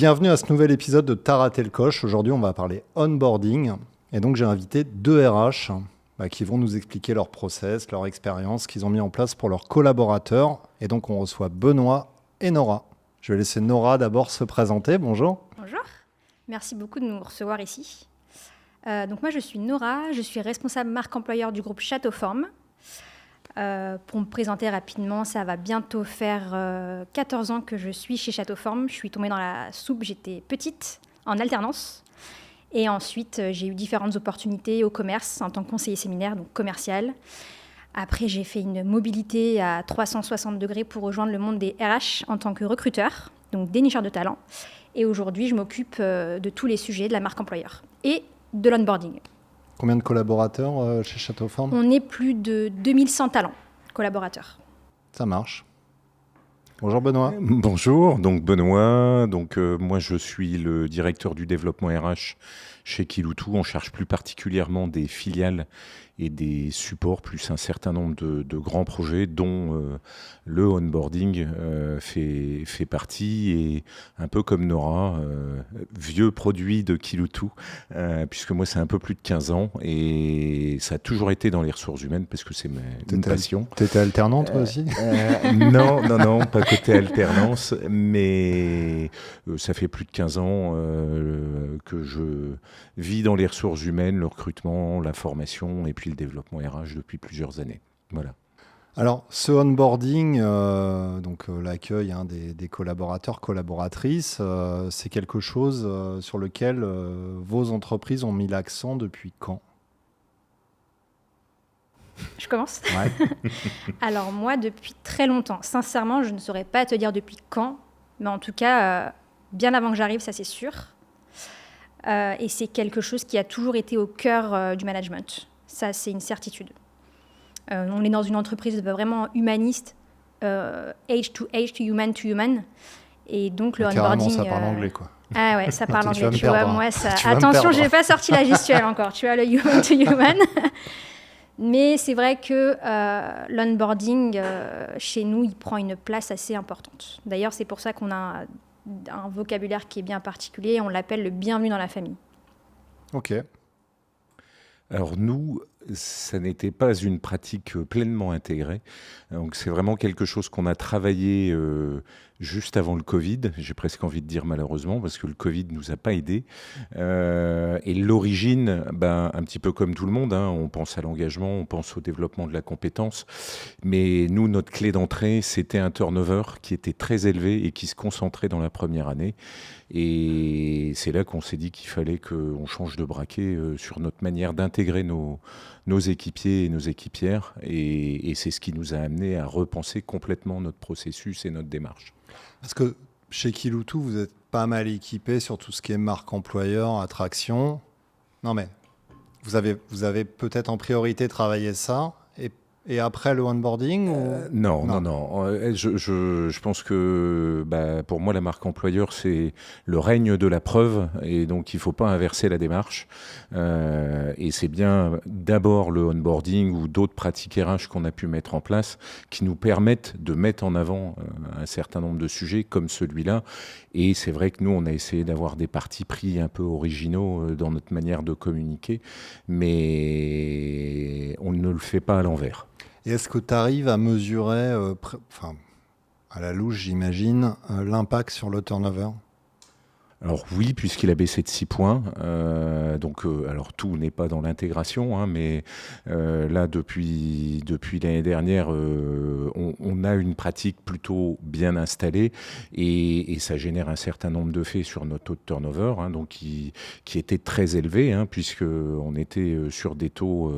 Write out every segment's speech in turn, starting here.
Bienvenue à ce nouvel épisode de T'as raté le coche. Aujourd'hui, on va parler onboarding. Et donc, j'ai invité deux RH qui vont nous expliquer leur process, leur expérience qu'ils ont mis en place pour leurs collaborateurs. Et donc, on reçoit Benoît et Nora. Je vais laisser Nora d'abord se présenter. Bonjour. Bonjour. Merci beaucoup de nous recevoir ici. Donc moi, je suis Nora. Je suis responsable marque employeur du groupe Châteauforme. Pour me présenter rapidement, ça va bientôt faire 14 ans que je suis chez Châteauforme. Je suis tombée dans la soupe, j'étais petite, en alternance. Et ensuite, j'ai eu différentes opportunités au commerce en tant que conseiller séminaire, donc commercial. Après, j'ai fait une mobilité à 360 degrés pour rejoindre le monde des RH en tant que recruteur, donc dénicheur de talent. Et aujourd'hui, je m'occupe de tous les sujets de la marque employeur et de l'onboarding. Combien de collaborateurs chez Châteauforme ? On est plus de 2100 talents collaborateurs. Ça marche. Bonjour Benoît. Bonjour, donc Benoît. Moi je suis le directeur du développement RH chez Kiloutou. On cherche plus particulièrement des filiales et des supports, plus un certain nombre de grands projets dont le onboarding fait partie. Et un peu comme Nora, vieux produit de Kiloutou, puisque moi c'est un peu plus de 15 ans et ça a toujours été dans les ressources humaines parce que c'est une passion. T'étais alternante toi aussi ? Non, pas côté alternance, mais ça fait plus de 15 ans que je vis dans les ressources humaines, le recrutement, la formation et puis le développement RH depuis plusieurs années. Voilà. Alors, ce onboarding, l'accueil des collaborateurs, collaboratrices, c'est quelque chose sur lequel vos entreprises ont mis l'accent depuis quand ? Je commence ? Ouais. Alors moi, depuis très longtemps. Sincèrement, je ne saurais pas te dire depuis quand, mais en tout cas, bien avant que j'arrive, ça c'est sûr. Et c'est quelque chose qui a toujours été au cœur du management. Ça, c'est une certitude. On est dans une entreprise vraiment humaniste, age to human to human. Et donc le onboarding... ça parle anglais, quoi. Ah ouais, ça parle anglais. Tu vois, moi, ça... Attention, je n'ai pas sorti la gestuelle encore. Tu vois, le human to human. Mais c'est vrai que l'onboarding, chez nous, il prend une place assez importante. D'ailleurs, c'est pour ça qu'on a un vocabulaire qui est bien particulier. On l'appelle le bienvenue dans la famille. Ok. Alors nous, ça n'était pas une pratique pleinement intégrée. Donc c'est vraiment quelque chose qu'on a travaillé juste avant le Covid. J'ai presque envie de dire malheureusement parce que le Covid nous a pas aidés. Et l'origine, un petit peu comme tout le monde, on pense à l'engagement, on pense au développement de la compétence. Mais nous, notre clé d'entrée, c'était un turnover qui était très élevé et qui se concentrait dans la première année. Et c'est là qu'on s'est dit qu'il fallait qu'on change de braquet sur notre manière d'intégrer nos équipiers et nos équipières. Et c'est ce qui nous a amené à repenser complètement notre processus et notre démarche. Parce que chez Kiloutou, vous êtes pas mal équipé sur tout ce qui est marque employeur, attraction. Non mais, vous avez peut-être en priorité travaillé ça et après le onboarding Non. Je pense que pour moi, la marque employeur, c'est le règne de la preuve. Et donc, il ne faut pas inverser la démarche. Et c'est bien d'abord le onboarding ou d'autres pratiques RH qu'on a pu mettre en place qui nous permettent de mettre en avant un certain nombre de sujets comme celui-là. Et c'est vrai que nous, on a essayé d'avoir des partis pris un peu originaux dans notre manière de communiquer. Mais on ne le fait pas à l'envers. Et est-ce que tu arrives à mesurer, à la louche j'imagine, l'impact sur le turnover ? Alors oui, puisqu'il a baissé de 6 points. Alors tout n'est pas dans l'intégration, mais là, depuis l'année dernière, on a une pratique plutôt bien installée et ça génère un certain nombre de faits sur notre taux de turnover, qui était très élevé, puisqu'on était sur des taux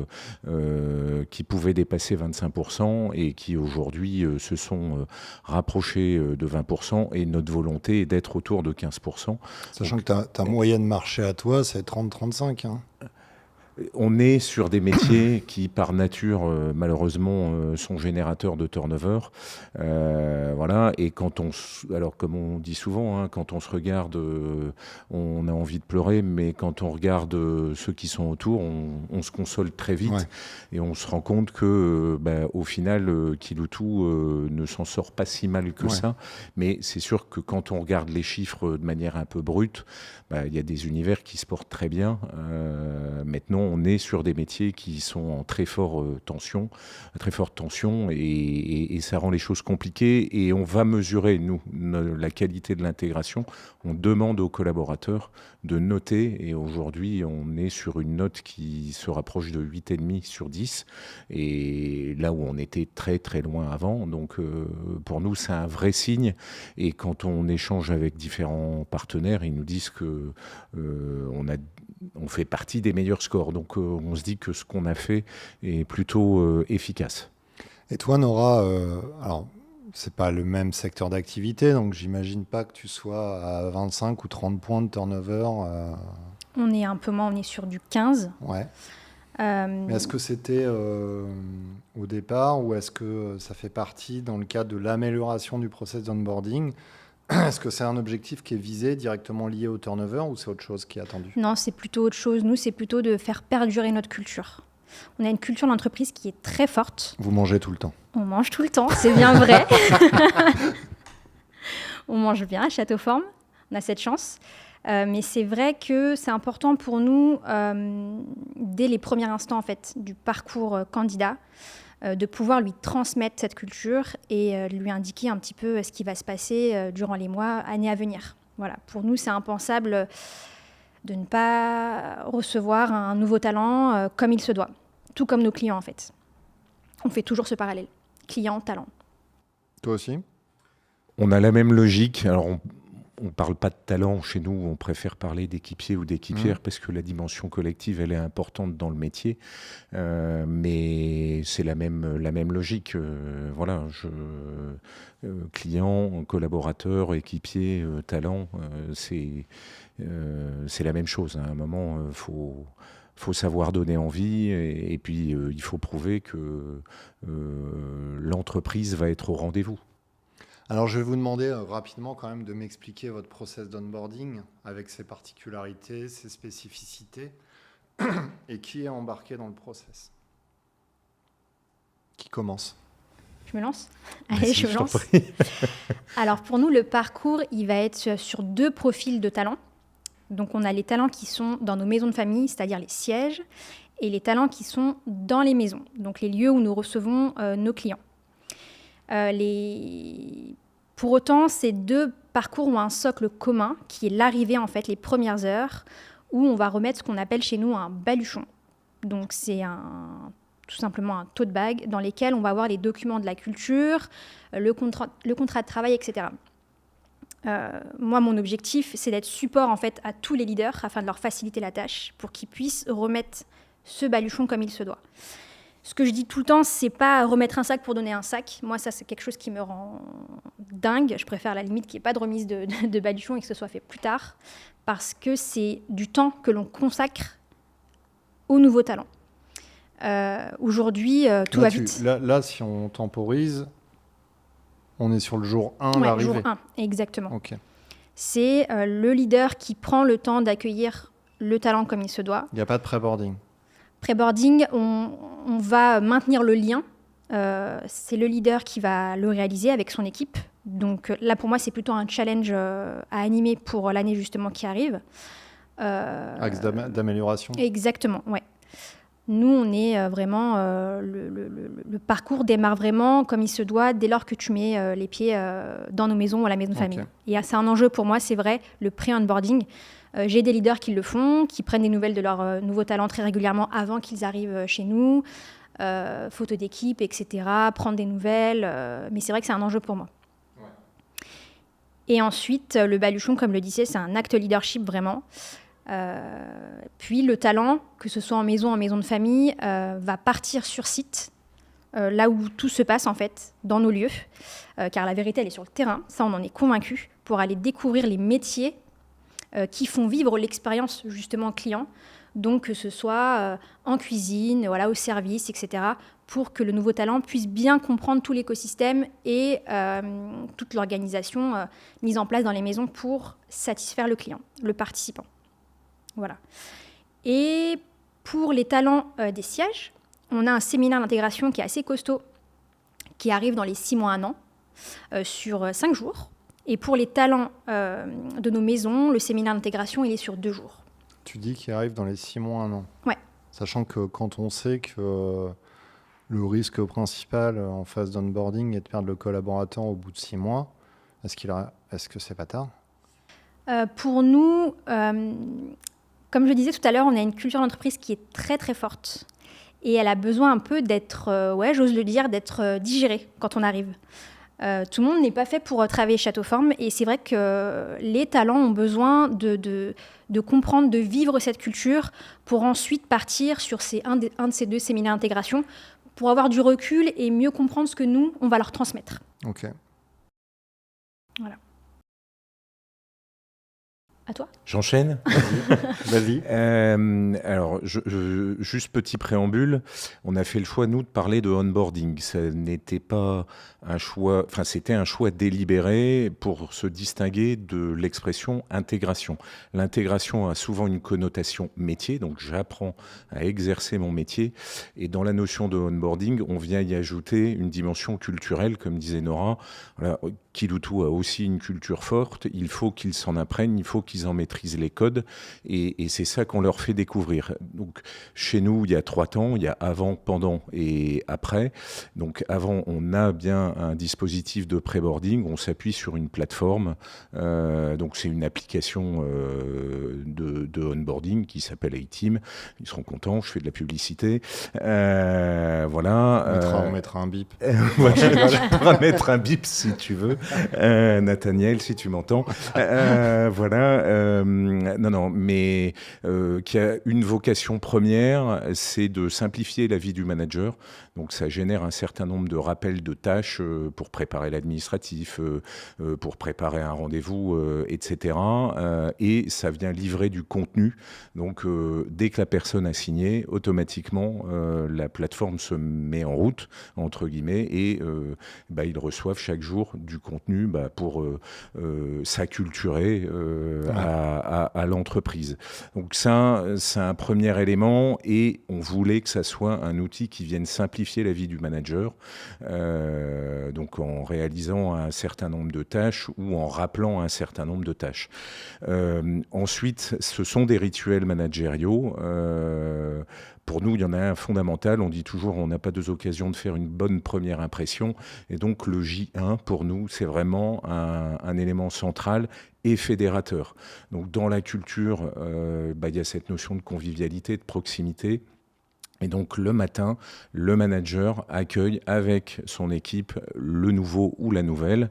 qui pouvaient dépasser 25% et qui aujourd'hui se sont rapprochés de 20% et notre volonté est d'être autour de 15%. Sachant que ta moyenne marché à toi, c'est 30-35. On est sur des métiers qui, par nature, malheureusement, sont générateurs de turnover. Voilà. Et alors, comme on dit souvent, hein, quand on se regarde, on a envie de pleurer, mais quand on regarde ceux qui sont autour, on se console très vite. Ouais. Et on se rend compte que, au final, Kiloutou ne s'en sort pas si mal que ça. Mais c'est sûr que quand on regarde les chiffres de manière un peu brute, il y a des univers qui se portent très bien. Maintenant, on est sur des métiers qui sont en très forte tension, et ça rend les choses compliquées. Et on va mesurer, nous, la qualité de l'intégration. On demande aux collaborateurs de noter. Et aujourd'hui, on est sur une note qui se rapproche de 8,5 sur 10. Et là où on était très, très loin avant. Donc, pour nous, c'est un vrai signe. Et quand on échange avec différents partenaires, ils nous disent que on fait partie des meilleurs scores. Donc on se dit que ce qu'on a fait est plutôt efficace. Et toi, Nora, alors c'est pas le même secteur d'activité, donc j'imagine pas que tu sois à 25 ou 30 points de turnover. On est un peu moins, on est sur du 15. Ouais. Mais est-ce que c'était au départ, ou est-ce que ça fait partie dans le cadre de l'amélioration du process d'onboarding? Est-ce que c'est un objectif qui est visé, directement lié au turnover, ou c'est autre chose qui est attendu? Non, c'est plutôt autre chose. Nous, c'est plutôt de faire perdurer notre culture. On a une culture d'entreprise qui est très forte. Vous mangez tout le temps? On mange tout le temps, c'est bien vrai. On mange bien à Châteauforme, on a cette chance. Mais c'est vrai que c'est important pour nous, dès les premiers instants en fait, du parcours candidat, de pouvoir lui transmettre cette culture et lui indiquer un petit peu ce qui va se passer durant les mois, années à venir. Voilà. Pour nous, c'est impensable de ne pas recevoir un nouveau talent comme il se doit, tout comme nos clients en fait. On fait toujours ce parallèle, client-talent. Toi aussi? On a la même logique. Alors, on ne parle pas de talent chez nous, on préfère parler d'équipiers ou d'équipières parce que la dimension collective, elle est importante dans le métier. Mais c'est la même logique. Voilà, client, collaborateur, équipier, talent, c'est la même chose. À un moment, faut savoir donner envie et puis il faut prouver que l'entreprise va être au rendez-vous. Alors, je vais vous demander rapidement quand même de m'expliquer votre process d'onboarding avec ses particularités, ses spécificités et qui est embarqué dans le process. Qui commence? Je me lance? Allez, je me lance. Alors, pour nous, le parcours, il va être sur 2 profils de talents. Donc, on a les talents qui sont dans nos maisons de famille, c'est-à-dire les sièges, et les talents qui sont dans les maisons, donc les lieux où nous recevons nos clients. Pour autant, ces 2 parcours ont un socle commun, qui est l'arrivée, en fait, les premières heures, où on va remettre ce qu'on appelle chez nous un baluchon. Donc, c'est tout simplement un tote bag dans lequel on va avoir les documents de la culture, le contrat de travail, etc. Moi, mon objectif, c'est d'être support, en fait, à tous les leaders afin de leur faciliter la tâche pour qu'ils puissent remettre ce baluchon comme il se doit. Ce que je dis tout le temps, c'est pas remettre un sac pour donner un sac. Moi, ça, c'est quelque chose qui me rend dingue. Je préfère à la limite qu'il n'y ait pas de remise de baluchon et que ce soit fait plus tard, parce que c'est du temps que l'on consacre aux nouveaux talents. Aujourd'hui, tout va vite. Là, si on temporise, on est sur le jour 1, l'arrivée. Jour 1, exactement. Okay. C'est le leader qui prend le temps d'accueillir le talent comme il se doit. Il n'y a pas de pré-boarding? Pré-boarding, on va maintenir le lien. C'est le leader qui va le réaliser avec son équipe. Donc là, pour moi, c'est plutôt un challenge à animer pour l'année justement qui arrive. Axe d'amélioration? Exactement, ouais. Nous, on est vraiment... le parcours démarre vraiment comme il se doit dès lors que tu mets les pieds dans nos maisons ou à la maison de famille. Et c'est un enjeu pour moi, c'est vrai, le pré-onboarding. J'ai des leaders qui le font, qui prennent des nouvelles de leurs nouveaux talents très régulièrement avant qu'ils arrivent chez nous, photos d'équipe, etc., prendre des nouvelles. Mais c'est vrai que c'est un enjeu pour moi. Ouais. Et ensuite, le baluchon, comme le disais, c'est un acte leadership vraiment. Puis le talent, que ce soit en maison de famille, va partir sur site, là où tout se passe en fait, dans nos lieux. Car la vérité, elle est sur le terrain, ça on en est convaincu, pour aller découvrir les métiers qui font vivre l'expérience justement client donc que ce soit en cuisine, voilà, au service, etc., pour que le nouveau talent puisse bien comprendre tout l'écosystème et toute l'organisation mise en place dans les maisons pour satisfaire le client, le participant. Voilà. Et pour les talents des sièges, on a un séminaire d'intégration qui est assez costaud, qui arrive dans les 6 mois, 1 an, sur 5 jours. Et pour les talents de nos maisons, le séminaire d'intégration, il est sur 2 jours. Tu dis qu'il arrive dans les 6 mois, 1 an. Ouais. Sachant que quand on sait que le risque principal en phase d'onboarding est de perdre le collaborateur au bout de 6 mois, est-ce que c'est pas tard ? Pour nous, comme je disais tout à l'heure, on a une culture d'entreprise qui est très très forte. Et elle a besoin un peu d'être, j'ose le dire, d'être digérée quand on arrive. Tout le monde n'est pas fait pour travailler Châteauforme. Et c'est vrai que les talents ont besoin de comprendre, de vivre cette culture pour ensuite partir sur un de ces 2 séminaires d'intégration pour avoir du recul et mieux comprendre ce que nous, on va leur transmettre. Ok. Voilà. À toi ? J'enchaîne ? Vas-y. Alors, juste petit préambule, on a fait le choix, nous, de parler de onboarding. Ça n'était pas un choix, enfin, c'était un choix délibéré pour se distinguer de l'expression intégration. L'intégration a souvent une connotation métier, donc j'apprends à exercer mon métier. Et dans la notion de onboarding, on vient y ajouter une dimension culturelle, comme disait Nora. Voilà, Kiloutou a aussi une culture forte, il faut qu'ils s'en apprennent, il faut qu'ils en maîtrisent les codes, et c'est ça qu'on leur fait découvrir. Donc, chez nous, il y a 3 temps, il y a avant, pendant et après. Donc, avant, on a bien un dispositif de pré-boarding, on s'appuie sur une plateforme, donc c'est une application de onboarding qui s'appelle A-Team. Ils seront contents, je fais de la publicité. Voilà. On mettra un bip. On pourra mettre un bip si tu veux. Nathaniel, si tu m'entends. Voilà. Non, mais qui a une vocation première, c'est de simplifier la vie du manager. Donc ça génère un certain nombre de rappels de tâches pour préparer l'administratif, pour préparer un rendez-vous, etc. Et ça vient livrer du contenu. Donc dès que la personne a signé, automatiquement la plateforme se met en route, entre guillemets, et ils reçoivent chaque jour du contenu pour s'acculturer à l'entreprise. Donc ça, c'est un premier élément, et on voulait que ça soit un outil qui vienne simplifier la vie du manager, donc en réalisant un certain nombre de tâches ou en rappelant un certain nombre de tâches. Ensuite, ce sont des rituels managériaux. Pour nous, il y en a un fondamental. On dit toujours, on n'a pas 2 occasions de faire une bonne première impression. Et donc, le J1, pour nous, c'est vraiment un élément central et fédérateur. Donc, dans la culture, il y a cette notion de convivialité, de proximité. Et donc, le matin, le manager accueille avec son équipe le nouveau ou la nouvelle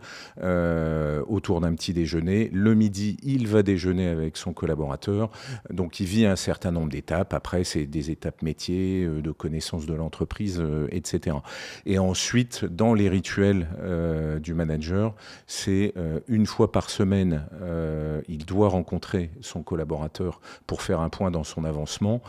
autour d'un petit déjeuner. Le midi, il va déjeuner avec son collaborateur. Donc, il vit un certain nombre d'étapes. Après, c'est des étapes métiers, de connaissance de l'entreprise, etc. Et ensuite, dans les rituels du manager, c'est 1 fois par semaine, il doit rencontrer son collaborateur pour faire un point dans son avancement.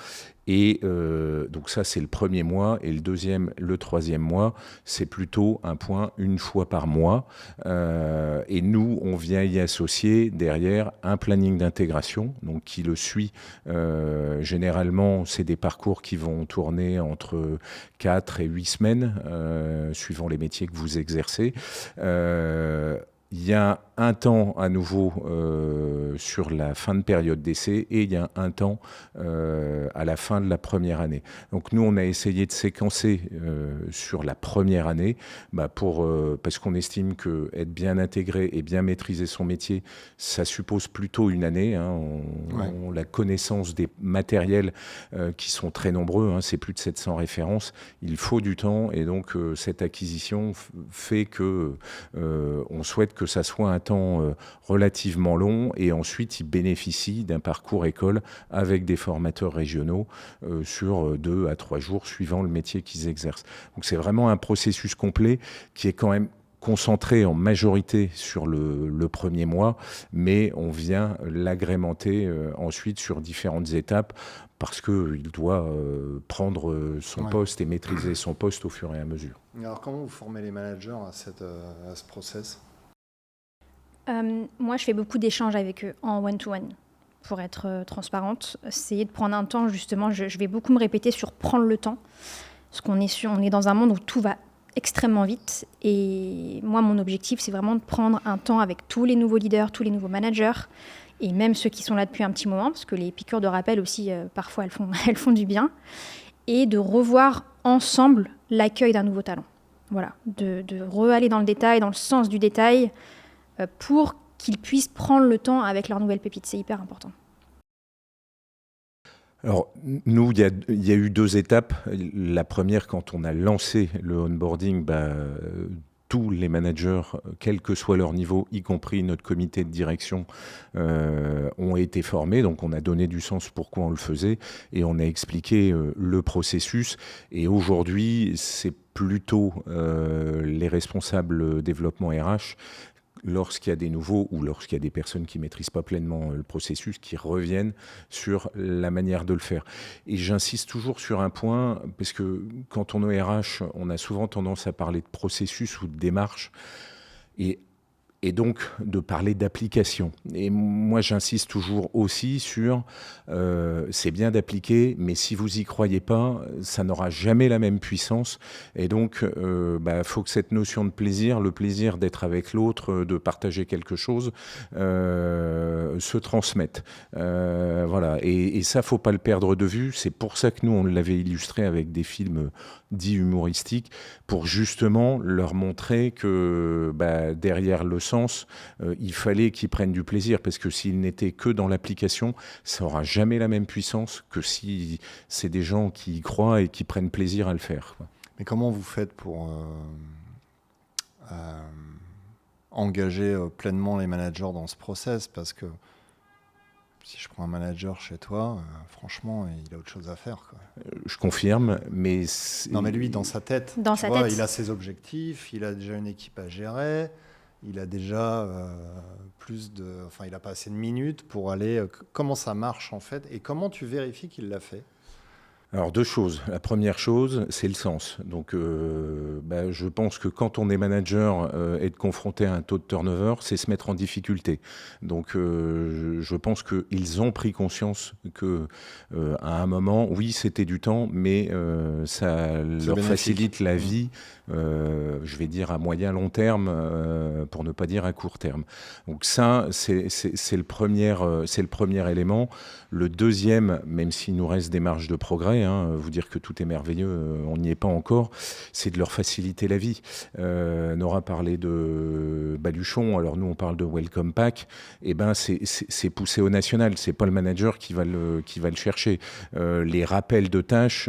Et donc ça, c'est le premier mois. Et le 3e mois, c'est plutôt un point 1 fois par mois. Et nous, on vient y associer derrière un planning d'intégration, donc qui le suit. Généralement, c'est des parcours qui vont tourner entre 4 et 8 semaines, suivant les métiers que vous exercez. Il y a un temps à nouveau sur la fin de période d'essai, et il y a un temps à la fin de la première année. Donc nous, on a essayé de séquencer sur la première année parce qu'on estime qu'être bien intégré et bien maîtriser son métier, ça suppose plutôt 1 année. On la connaissance des matériels qui sont très nombreux, c'est plus de 700 références. Il faut du temps, et donc cette acquisition fait que on souhaite que ça soit un temps relativement long, et ensuite ils bénéficient d'un parcours école avec des formateurs régionaux sur 2 à 3 jours suivant le métier qu'ils exercent. Donc c'est vraiment un processus complet qui est quand même concentré en majorité sur le premier mois, mais on vient l'agrémenter ensuite sur différentes étapes. parce qu'il doit prendre son Ouais. poste et maîtriser son poste au fur et à mesure. Alors, comment vous formez les managers à ce process? Moi, je fais beaucoup d'échanges avec eux en one-to-one. Pour être transparente, essayer de prendre un temps, justement, je vais beaucoup me répéter sur prendre le temps. Parce on est dans un monde où tout va extrêmement vite. Et moi, mon objectif, c'est vraiment de prendre un temps avec tous les nouveaux leaders, tous les nouveaux managers, et même ceux qui sont là depuis un petit moment, parce que les piqûres de rappel aussi, parfois, elles font du bien, et de revoir ensemble l'accueil d'un nouveau talent. Voilà, de re-aller dans le détail, dans le sens du détail, pour qu'ils puissent prendre le temps avec leur nouvelle pépite. C'est hyper important. Alors, nous, il y a eu 2 étapes. La première, quand on a lancé le onboarding, tous les managers, quel que soit leur niveau, y compris notre comité de direction, ont été formés. Donc, on a donné du sens pourquoi on le faisait et on a expliqué le processus. Et aujourd'hui, c'est plutôt les responsables développement RH, lorsqu'il y a des nouveaux ou lorsqu'il y a des personnes qui ne maîtrisent pas pleinement le processus, qui reviennent sur la manière de le faire. Et j'insiste toujours sur un point, parce que quand on est RH, on a souvent tendance à parler de processus ou de démarche, et donc de parler d'application. Et moi, j'insiste toujours aussi sur c'est bien d'appliquer, mais si vous n'y croyez pas, ça n'aura jamais la même puissance. Et donc, faut que cette notion de plaisir, le plaisir d'être avec l'autre, de partager quelque chose, se transmette. Voilà. Et ça, faut pas le perdre de vue. C'est pour ça que nous, on l'avait illustré avec des films dits humoristiques, pour justement leur montrer que derrière le sens, il fallait qu'ils prennent du plaisir, parce que s'ils n'étaient que dans l'application, ça n'aura jamais la même puissance que si c'est des gens qui y croient et qui prennent plaisir à le faire, quoi. Mais comment vous faites pour engager pleinement les managers dans ce process? Parce que si je prends un manager chez toi, franchement, il a autre chose à faire, quoi. Je confirme, mais... Non, mais lui, dans sa tête, il a ses objectifs, il a déjà une équipe à gérer, il a déjà il n'a pas assez de minutes pour aller... comment ça marche, en fait? Et comment tu vérifies qu'il l'a fait? Alors 2 choses. La première chose, c'est le sens. Donc je pense que quand on est manager, être confronté à un taux de turnover, c'est se mettre en difficulté. Donc je pense qu'ils ont pris conscience que à un moment, oui, c'était du temps, mais ça leur facilite la vie, je vais dire à moyen long terme, pour ne pas dire à court terme. Donc ça, c'est le premier élément. Le deuxième, même s'il nous reste des marges de progrès, vous dire que tout est merveilleux, on n'y est pas encore, c'est de leur faciliter la vie. Nora parlait de Baluchon, alors nous on parle de Welcome Pack, et c'est poussé au national, c'est pas le manager qui va le chercher. Les rappels de tâches,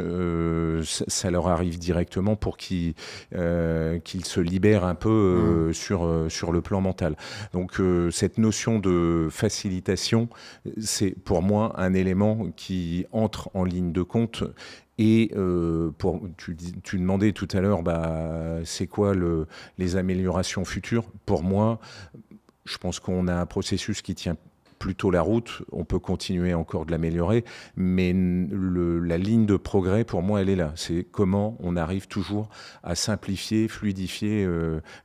ça leur arrive directement pour qu'ils se libèrent un peu sur le plan mental. Donc cette notion de facilitation, c'est pour moi un élément qui entre en ligne de compte. Et tu demandais tout à l'heure, c'est quoi les améliorations futures? Pour moi, je pense qu'on a un processus qui tient plutôt la route. On peut continuer encore de l'améliorer, mais la ligne de progrès, pour moi, elle est là. C'est comment on arrive toujours à simplifier, fluidifier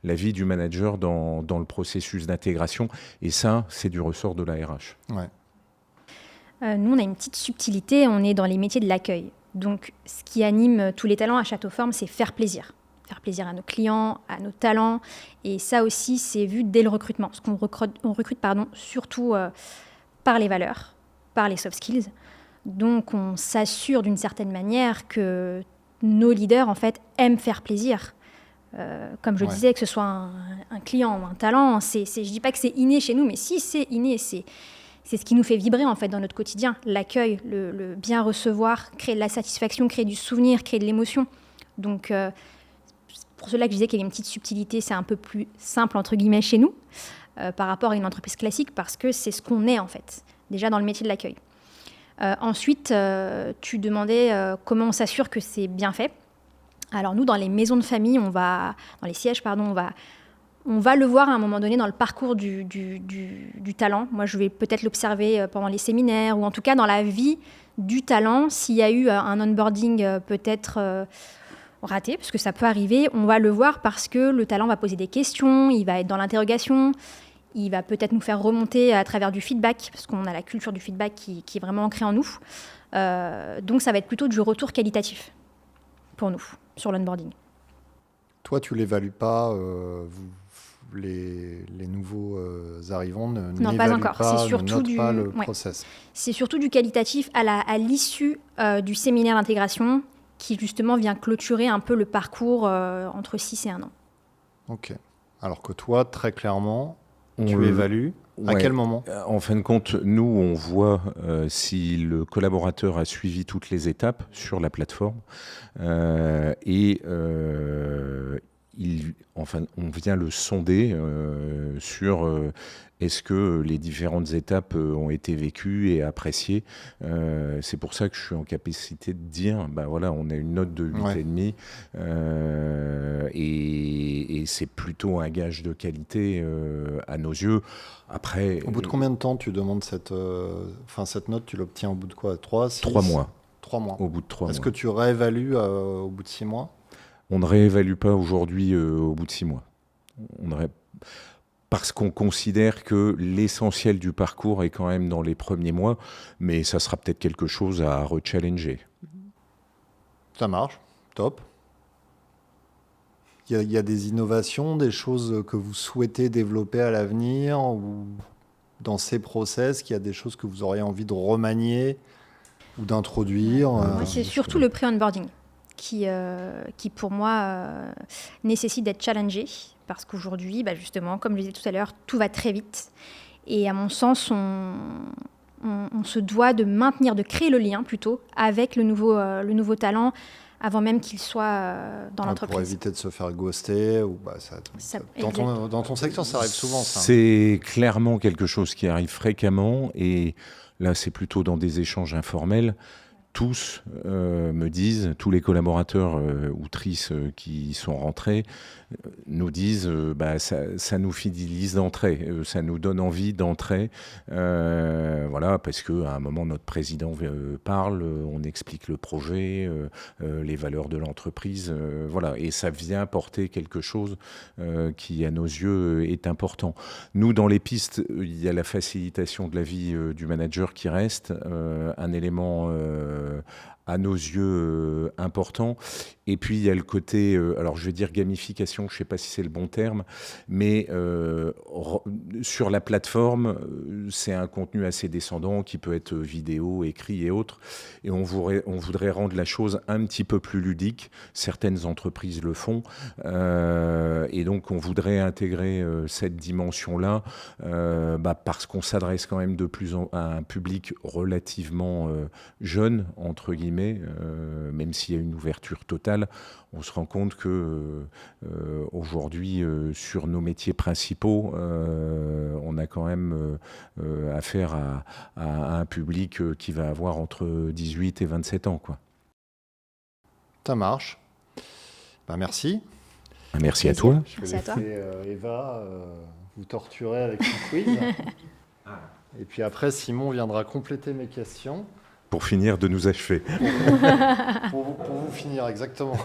la vie du manager dans le processus d'intégration. Et ça, c'est du ressort de la RH. Ouais. Nous, on a une petite subtilité, on est dans les métiers de l'accueil. Donc, ce qui anime tous les talents à Châteauforme, c'est faire plaisir. Faire plaisir à nos clients, à nos talents. Et ça aussi, c'est vu dès le recrutement. Parce qu'on recrute surtout par les valeurs, par les soft skills. Donc, on s'assure d'une certaine manière que nos leaders, en fait, aiment faire plaisir. Comme je disais, que ce soit un client ou un talent, je ne dis pas que c'est inné chez nous, mais si c'est inné, c'est ce qui nous fait vibrer en fait dans notre quotidien. L'accueil, le bien recevoir, créer de la satisfaction, créer du souvenir, créer de l'émotion. Donc, c'est pour cela que je disais qu'il y avait une petite subtilité, c'est un peu plus simple entre guillemets chez nous par rapport à une entreprise classique, parce que c'est ce qu'on est en fait, déjà dans le métier de l'accueil. Ensuite, tu demandais comment on s'assure que c'est bien fait. Alors nous, dans les maisons de famille, dans les sièges, on va le voir à un moment donné dans le parcours du talent. Moi, je vais peut-être l'observer pendant les séminaires, ou en tout cas dans la vie du talent. S'il y a eu un onboarding peut-être raté, parce que ça peut arriver, on va le voir parce que le talent va poser des questions, il va être dans l'interrogation, il va peut-être nous faire remonter à travers du feedback, parce qu'on a la culture du feedback qui est vraiment ancrée en nous. Donc ça va être plutôt du retour qualitatif pour nous sur l'onboarding. Toi, tu l'évalues pas, les nouveaux arrivants non, pas encore. C'est surtout pas le process. C'est surtout du qualitatif à l'issue du séminaire d'intégration qui justement vient clôturer un peu le parcours entre 6 et 1 an. Ok. Alors que toi, très clairement, tu évalues à quel moment ? En fin de compte, nous, on voit si le collaborateur a suivi toutes les étapes sur la plateforme on vient le sonder sur est-ce que les différentes étapes ont été vécues et appréciées. C'est pour ça que je suis en capacité de dire, on a une note de 8,5 et c'est plutôt un gage de qualité à nos yeux. Après, au bout de combien de temps tu demandes cette note ? Tu l'obtiens au bout de quoi ? 3 mois. 3 mois. Au bout de 3 mois. Est-ce que tu réévalues au bout de 6 mois ? On ne réévalue pas aujourd'hui au bout de 6 mois. Parce qu'on considère que l'essentiel du parcours est quand même dans les premiers mois, mais ça sera peut-être quelque chose à rechallenger. Ça marche, top. Il y a des innovations, des choses que vous souhaitez développer à l'avenir, ou dans ces process, qu'il y a des choses que vous auriez envie de remanier ou d'introduire C'est surtout le pré-onboarding qui pour moi nécessite d'être challengé parce qu'aujourd'hui, justement, comme je le disais tout à l'heure, tout va très vite et à mon sens, on se doit de maintenir, de créer le lien plutôt avec le nouveau talent avant même qu'il soit dans l'entreprise. Pour éviter de se faire ghoster dans ton secteur, ça arrive souvent. Ça. C'est clairement quelque chose qui arrive fréquemment et là, c'est plutôt dans des échanges informels. Tous me disent, tous les collaborateurs ou trices qui sont rentrés nous disent ça nous fidélise d'entrée, ça nous donne envie d'entrer, parce qu'à un moment notre président parle, on explique le projet, les valeurs de l'entreprise, et ça vient porter quelque chose qui à nos yeux est important. Nous dans les pistes, il y a la facilitation de la vie du manager qui reste, un élément à nos yeux important. Et puis il y a le côté, alors je vais dire gamification, je ne sais pas si c'est le bon terme, mais sur la plateforme, c'est un contenu assez descendant qui peut être vidéo, écrit et autres. Et on voudrait rendre la chose un petit peu plus ludique. Certaines entreprises le font. Et donc on voudrait intégrer cette dimension-là parce qu'on s'adresse quand même à un public relativement jeune, entre guillemets, même s'il y a une ouverture totale. On se rend compte que aujourd'hui, sur nos métiers principaux, on a quand même affaire à un public qui va avoir entre 18 et 27 ans, quoi. Ça marche. Merci. Merci à toi. Je vais laisser Eva vous torturer avec son quiz. Et puis après, Simon viendra compléter mes questions. Pour finir de nous achever. pour vous finir, exactement.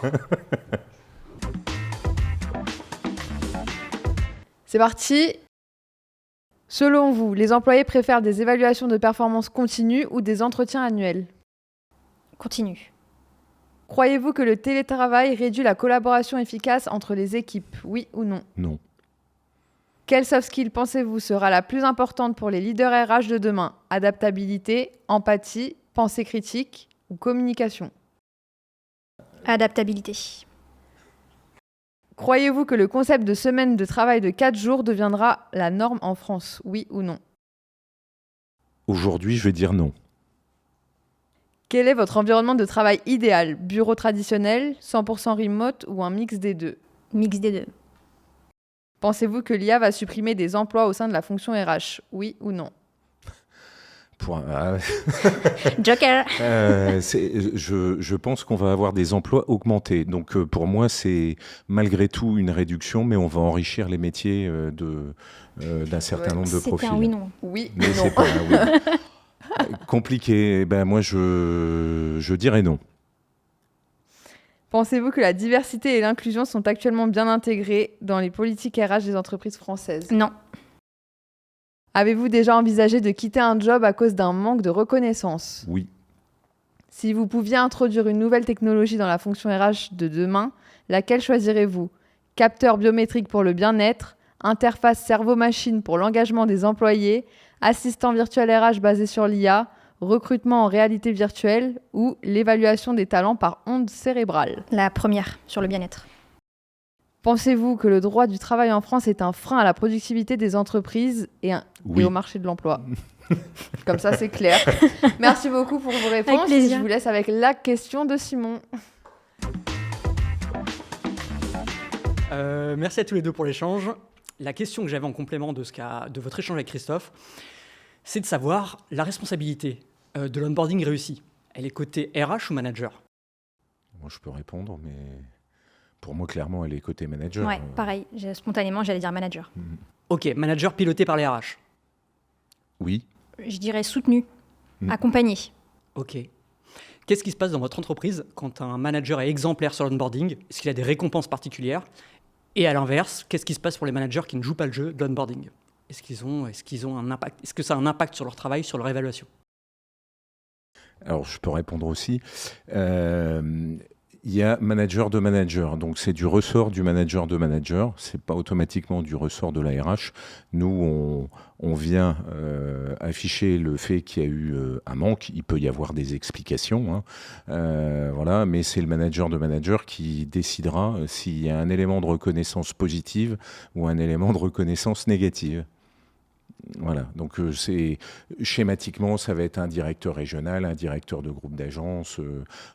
C'est parti. Selon vous, les employés préfèrent des évaluations de performance continues ou des entretiens annuels ? Continue. Croyez-vous que le télétravail réduit la collaboration efficace entre les équipes ? Oui ou non ? Non. Quelle soft skill pensez-vous sera la plus importante pour les leaders RH de demain ? Adaptabilité, empathie, pensée critique ou communication ? Adaptabilité. Croyez-vous que le concept de semaine de travail de 4 jours deviendra la norme en France ? Oui ou non ? Aujourd'hui, je vais dire non. Quel est votre environnement de travail idéal ? Bureau traditionnel, 100% remote ou un mix des deux ? Mix des deux. Pensez-vous que l'IA va supprimer des emplois au sein de la fonction RH ? Oui ou non ? Joker. Je pense qu'on va avoir des emplois augmentés. Donc pour moi, c'est malgré tout une réduction, mais on va enrichir les métiers d'un certain nombre de profils. C'est un oui, non. Oui, mais non. c'est pas un oui. Compliqué. Moi, je dirais non. Pensez-vous que la diversité et l'inclusion sont actuellement bien intégrées dans les politiques RH des entreprises françaises ? Non. Avez-vous déjà envisagé de quitter un job à cause d'un manque de reconnaissance ? Oui. Si vous pouviez introduire une nouvelle technologie dans la fonction RH de demain, laquelle choisirez-vous ? Capteur biométrique pour le bien-être, interface cerveau-machine pour l'engagement des employés, assistant virtuel RH basé sur l'IA, recrutement en réalité virtuelle ou l'évaluation des talents par ondes cérébrales. La première, sur le bien-être. Pensez-vous que le droit du travail en France est un frein à la productivité des entreprises et au marché de l'emploi ? Comme ça, c'est clair. Merci beaucoup pour vos réponses. Avec plaisir. Je vous laisse avec la question de Simon. Merci à tous les deux pour l'échange. La question que j'avais en complément de votre échange avec Christophe, c'est de savoir la responsabilité de l'onboarding réussi. Elle est côté RH ou manager ? Moi, je peux répondre, mais pour moi, clairement, elle est côté manager. Ouais, pareil. Spontanément, j'allais dire manager. Ok, manager piloté par les RH. Oui. Je dirais soutenu, accompagné. Ok. Qu'est-ce qui se passe dans votre entreprise quand un manager est exemplaire sur l'onboarding ? Est-ce qu'il a des récompenses particulières ? Et à l'inverse, qu'est-ce qui se passe pour les managers qui ne jouent pas le jeu de l'onboarding ? Est-ce qu'ils ont un impact ? Est-ce que ça a un impact sur leur travail, sur leur évaluation ? Alors, je peux répondre aussi. Il y a manager de manager, donc c'est du ressort du manager de manager, c'est pas automatiquement du ressort de la RH. Nous, on vient afficher le fait qu'il y a eu un manque, il peut y avoir des explications, voilà, mais c'est le manager de manager qui décidera s'il y a un élément de reconnaissance positive ou un élément de reconnaissance négative. Voilà, donc schématiquement, ça va être un directeur régional, un directeur de groupe d'agence,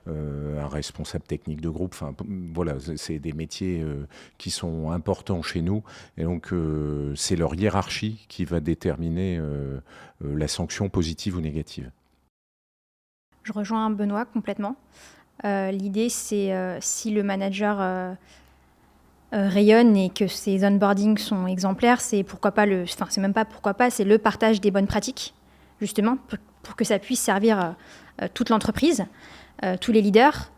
un responsable technique de groupe. Enfin, voilà, c'est des métiers qui sont importants chez nous. Et donc, c'est leur hiérarchie qui va déterminer la sanction positive ou négative. Je rejoins Benoît complètement. L'idée, c'est si le manager rayonne et que ses onboardings sont exemplaires, c'est c'est même pas pourquoi pas, c'est le partage des bonnes pratiques, justement, pour que ça puisse servir toute l'entreprise, tous les leaders.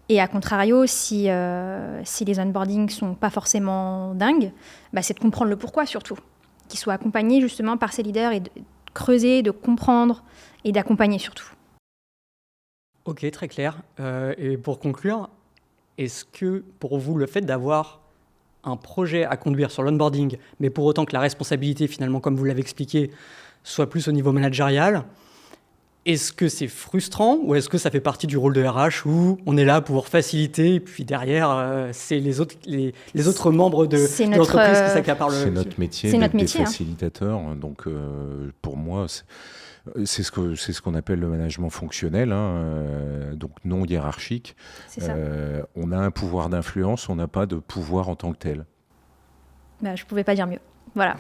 Et à contrario, si les onboardings sont pas forcément dingues, c'est de comprendre le pourquoi surtout, qu'ils soient accompagnés justement par ces leaders et de creuser, de comprendre et d'accompagner surtout. Ok, très clair. Et pour conclure, est-ce que pour vous, le fait d'avoir un projet à conduire sur l'onboarding, mais pour autant que la responsabilité, finalement, comme vous l'avez expliqué, soit plus au niveau managérial, est-ce que c'est frustrant ou est-ce que ça fait partie du rôle de RH où on est là pour faciliter et puis derrière, c'est les autres membres de l'entreprise qui s'accaparent le... C'est notre métier d'être des facilitateurs. Donc, pour moi, c'est ce qu'on appelle le management fonctionnel, donc non hiérarchique. C'est ça. On a un pouvoir d'influence, on n'a pas de pouvoir en tant que tel. Je ne pouvais pas dire mieux. Voilà.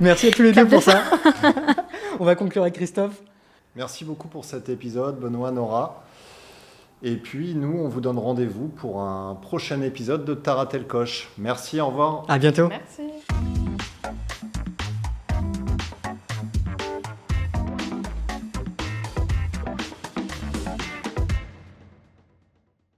Merci à tous les deux pour ça. On va conclure avec Christophe. Merci beaucoup pour cet épisode, Benoît, Nora. Et puis, nous, on vous donne rendez-vous pour un prochain épisode de Taratel Coche. Merci, au revoir. À bientôt. Merci.